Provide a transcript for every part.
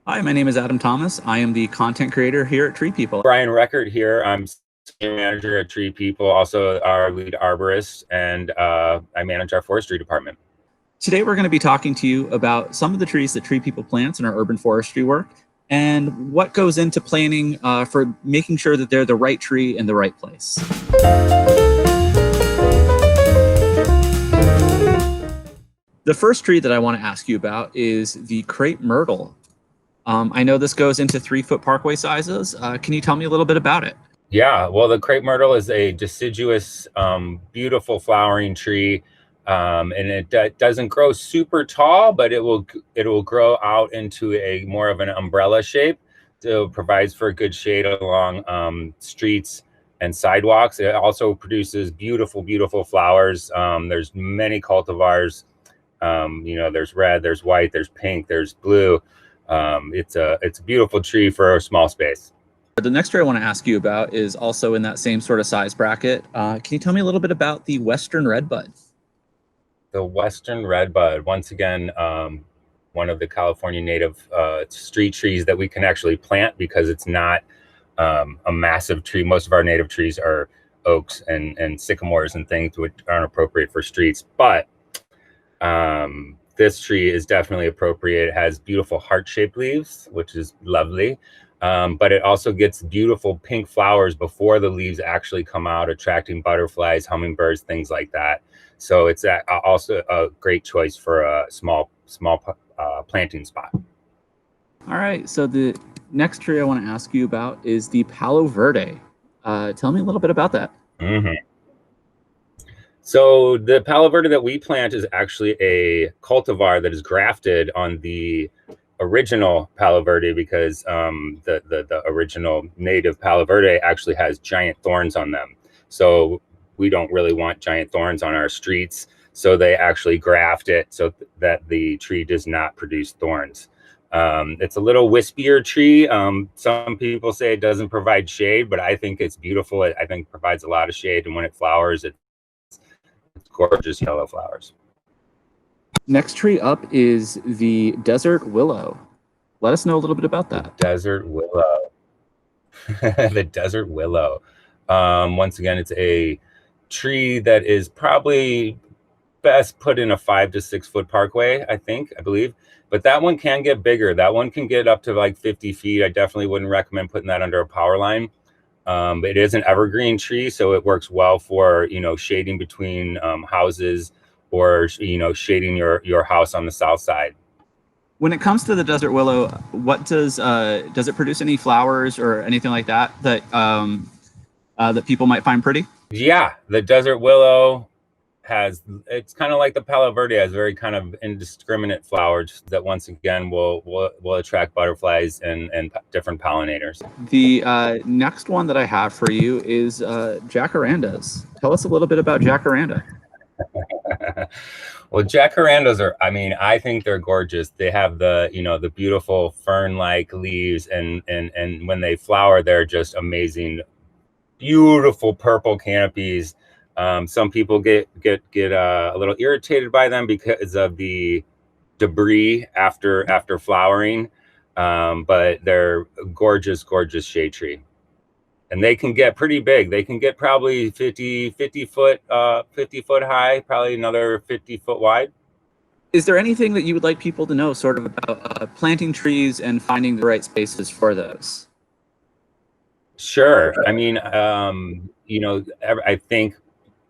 Hi, my name is Adam Thomas. I am the content creator here at Tree People. Brian Record here. I'm senior manager at Tree People, also our lead arborist, and I manage our forestry department. Today, we're going to be talking to you about some of the trees that Tree People plants in our urban forestry work and what goes into planning for making sure that they're the right tree in the right place. The first tree that I want to ask you about is the crepe myrtle. I know this goes into 3-foot parkway sizes. Can you tell me a little bit about it? Yeah, well, the crepe myrtle is a deciduous, beautiful flowering tree, and it doesn't grow super tall, but it will grow out into a more of an umbrella shape. So it provides for good shade along streets and sidewalks. It also produces beautiful, beautiful flowers. There's many cultivars. There's red, there's white, there's pink, there's blue. It's a beautiful tree for a small space. The next tree I want to ask you about is also in that same sort of size bracket. Can you tell me a little bit about the Western Redbud? The Western Redbud, once again, one of the California native street trees that we can actually plant because it's not a massive tree. Most of our native trees are oaks and sycamores and things which aren't appropriate for streets. But this tree is definitely appropriate. It has beautiful heart-shaped leaves, which is lovely. But it also gets beautiful pink flowers before the leaves actually come out, attracting butterflies, hummingbirds, things like that. So it's also a great choice for a small planting spot. All right, so the next tree I want to ask you about is the Palo Verde. Tell me a little bit about that. Mm-hmm. So the Palo Verde that we plant is actually a cultivar that is grafted on the original Palo Verde because the original native Palo Verde actually has giant thorns on them. So we don't really want giant thorns on our streets. So they actually graft it so that the tree does not produce thorns. It's a little wispier tree. Some people say it doesn't provide shade, but I think it's beautiful. I think it provides a lot of shade. And when it flowers, it's gorgeous yellow flowers. Next tree up is the desert willow. Let us know a little bit about that. The desert willow. The desert willow. Once again, it's a tree that is probably best put in a 5 to 6 foot parkway, I believe. But that one can get bigger. That one can get up to like 50 feet. I definitely wouldn't recommend putting that under a power line. It is an evergreen tree, so it works well for, shading between houses or, shading your house on the south side. When it comes to the desert willow, what does it produce any flowers or anything like that that people might find pretty? Yeah, the desert willow it's kind of like the Palo Verde, has very kind of indiscriminate flowers that once again will attract butterflies and different pollinators. The next one that I have for you is jacarandas. Tell us a little bit about jacaranda. Well, jacarandas I think they're gorgeous. They have the beautiful fern-like leaves, and when they flower, they're just amazing, beautiful purple canopies. Some people get a little irritated by them because of the debris after flowering, but they're gorgeous shade tree, and they can get pretty big. They can get probably 50 foot high, probably another 50 foot wide. Is there anything that you would like people to know sort of about planting trees and finding the right spaces for those? Sure.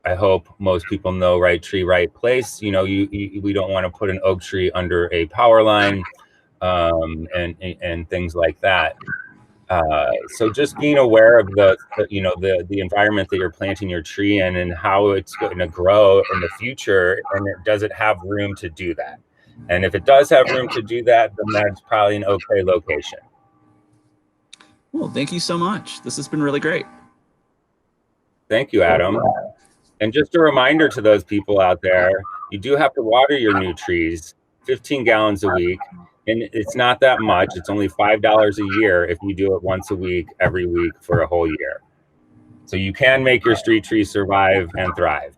I hope most people know right tree, right place. We don't want to put an oak tree under a power line, and things like that. So just being aware of the environment that you're planting your tree in and how it's going to grow in the future, and does it have room to do that? And if it does have room to do that, then that's probably an okay location. Well, thank you so much. This has been really great. Thank you, Adam. And just a reminder to those people out there, you do have to water your new trees 15 gallons a week. And it's not that much. It's only $5 a year if you do it once a week, every week for a whole year. So you can make your street tree survive and thrive.